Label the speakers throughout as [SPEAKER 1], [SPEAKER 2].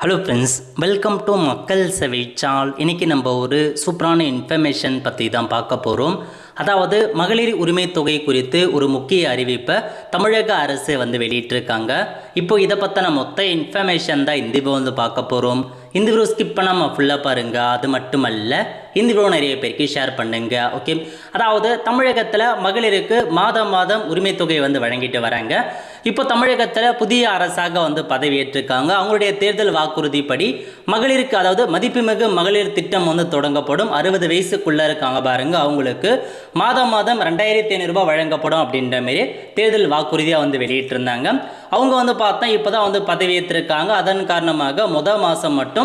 [SPEAKER 1] Hello friends, welcome to மக்கள் சேவை channel. இன்றைக்கி நம்ம ஒரு சூப்பரான இன்ஃபர்மேஷன் பற்றி தான் பார்க்க போகிறோம். அதாவது மகளிர் உரிமை தொகை குறித்து ஒரு முக்கிய அறிவிப்பை தமிழக அரசு வெளியிட்டிருக்காங்க. இப்போ இதை பற்றின மொத்த இன்ஃபர்மேஷன் தான் இந்த வீடியோ பார்க்க போகிறோம். இந்த வீடியோ ஸ்கிப் பண்ணாமல் ஃபுல்லாக பாருங்கள். அது மட்டுமல்ல, இந்த வீடியோ நிறைய பேருக்கு ஷேர் பண்ணுங்க. ஓகே, அதாவது தமிழகத்தில் மகளிருக்கு மாதம் உரிமை தொகை வழங்கிட்டு வராங்க. இப்போ தமிழகத்தில் புதிய அரசாக பதவியேற்றிருக்காங்க. அவங்களுடைய தேர்தல் வாக்குறுதிப்படி மகளிருக்கு, அதாவது மதிப்புமிகு மகளிர் திட்டம் தொடங்கப்படும். 60 வயசுக்குள்ளே இருக்காங்க பாருங்க, அவங்களுக்கு மாதம் 2500 வழங்கப்படும் அப்படின்ற மாரி தேர்தல் வாக்குறுதியாக வெளியிட்டிருந்தாங்க. அவங்க பார்த்தா இப்போ தான் பதவியேற்றிருக்காங்க. அதன் காரணமாக முதல் மாதம் மட்டும்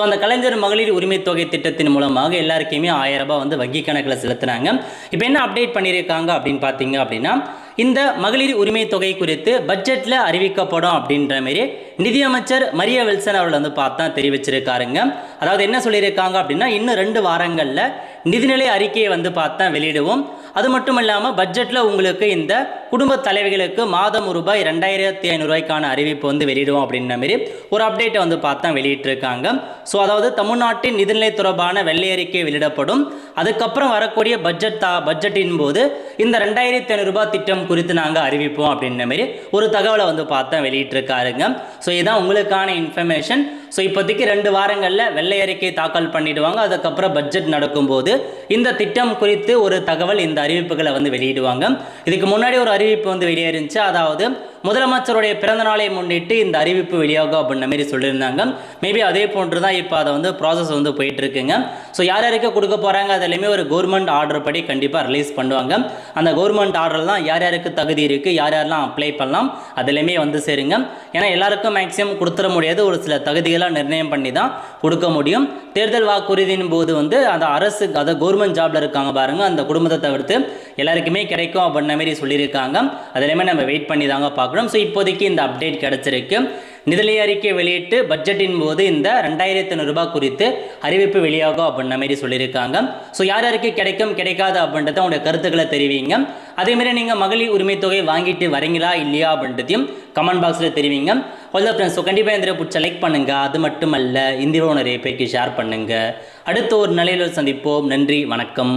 [SPEAKER 1] அந்த கலைஞர் மகளிர் உரிமை தொகை திட்டத்தின் மூலமாக எல்லாருக்குமே 1000 ரூபாய் வங்கி கணக்கில் செலுத்தினாங்க. இப்போ என்ன அப்டேட் பண்ணியிருக்காங்க அப்படின்னு பார்த்தீங்க அப்படின்னா, இந்த மகளிர் உரிமை தொகை குறித்து பட்ஜெட்டில் அறிவிக்கப்படும் அப்படின்ற மாரி நிதியமைச்சர் மரியா வில்சன் அவர்கள் பார்த்தா தெரிவிச்சிருக்காருங்க. அதாவது என்ன சொல்லியிருக்காங்க அப்படின்னா, இன்னும் 2 வாரங்களில் நிதிநிலை அறிக்கையை பார்த்தா வெளியிடுவோம். அது மட்டும் இல்லாமல் பட்ஜெட்டில் உங்களுக்கு இந்த குடும்ப தலைவிகளுக்கு மாதம் ரூபாய் 2500 அறிவிப்பு வெளியிடுவோம் அப்படின்ற மாரி ஒரு அப்டேட்டை பார்த்தா வெளியிட்டிருக்காங்க. ஸோ அதாவது தமிழ்நாட்டின் நிதிநிலை தொடர்பான வெள்ளை அறிக்கை வெளியிடப்படும். அதுக்கப்புறம் வரக்கூடிய பட்ஜெட்டின் போது இந்த 2500 திட்டம் குறித்து நாங்கள் அறிவிப்போம் அப்படின்ற மாரி ஒரு தகவலை பார்த்தா வெளியிட்டிருக்காருங்க. ஸோ இதுதான் உங்களுக்கான இன்ஃபர்மேஷன். ஸோ இப்போதைக்கு 2 வாரங்களில் வெள்ளை அறிக்கை தாக்கல் பண்ணிடுவாங்க. அதுக்கப்புறம் பட்ஜெட் நடக்கும்போது இந்த திட்டம் குறித்து ஒரு தகவல், இந்த அறிவிப்புகளை வெளியிடுவாங்க. இதுக்கு முன்னாடி ஒரு அறிவிப்பு வெளியேறிச்சு. அதாவது முதலமைச்சருடைய பிறந்த நாளை முன்னிட்டு இந்த அறிவிப்பு வெளியாகும் அப்படின்ற மாரி சொல்லியிருந்தாங்க. மேபி அதே போன்று தான் இப்போ அதை ப்ராசஸ் போயிட்டு இருக்குங்க. ஸோ யார் யாருக்கு கொடுக்க போகிறாங்க, அதுலேயுமே ஒரு கவர்மெண்ட் ஆர்டர் படி கண்டிப்பாக ரிலீஸ் பண்ணுவாங்க. அந்த கவர்மெண்ட் ஆர்டர் தான் யார் யாருக்கு தகுதி இருக்குது, யார் யாரெல்லாம் அப்ளை பண்ணலாம், அதுலேயுமே சேருங்க. ஏன்னா எல்லாருக்கும் மேக்ஸிமம் கொடுத்துட முடியாது, ஒரு சில தகுதிகளாக நிர்ணயம் பண்ணி தான் கொடுக்க முடியும். தேர்தல் வாக்குறுதியின் போது அந்த அரசு, அதாவது கவர்மெண்ட் ஜாப்ல இருக்காங்க பாருங்க, அந்த குடும்பத்தை தவிர்த்து எல்லாருக்குமே கிடைக்கும் அப்படின்ற மாதிரி சொல்லியிருக்காங்க. அதுலேயுமே நம்ம வெயிட் பண்ணி தாங்க பார்க்கணும். ஸோ இப்போதைக்கு இந்த அப்டேட் கிடைச்சிருக்கு. நிதிநிலை அறிக்கை வெளியிட்டு பட்ஜெட்டின் போது இந்த 2500 குறித்து அறிவிப்பு வெளியாகும் அப்படின்ற மாதிரி சொல்லியிருக்காங்க. ஸோ யார் யாருக்கு கிடைக்கும் கிடைக்காது அப்படின்றத உங்களுடைய கருத்துக்களை தெரிவிங்க. அதேமாதிரி நீங்கள் மகளிர் உரிமை தொகை வாங்கிட்டு வரீங்களா இல்லையா அப்படின்றதையும் கமெண்ட் பாக்ஸில் தெரிவிங்க. அவ்வளோ ஃப்ரெண்ட்ஸ், ஸோ கண்டிப்பாக இந்த பிடிச்ச லைக் பண்ணுங்கள். அது மட்டுமல்ல, இந்த வீடியோ நிறைய பேருக்கு ஷேர் பண்ணுங்கள். அடுத்த ஒரு நிலையில் சந்திப்போம். நன்றி, வணக்கம்.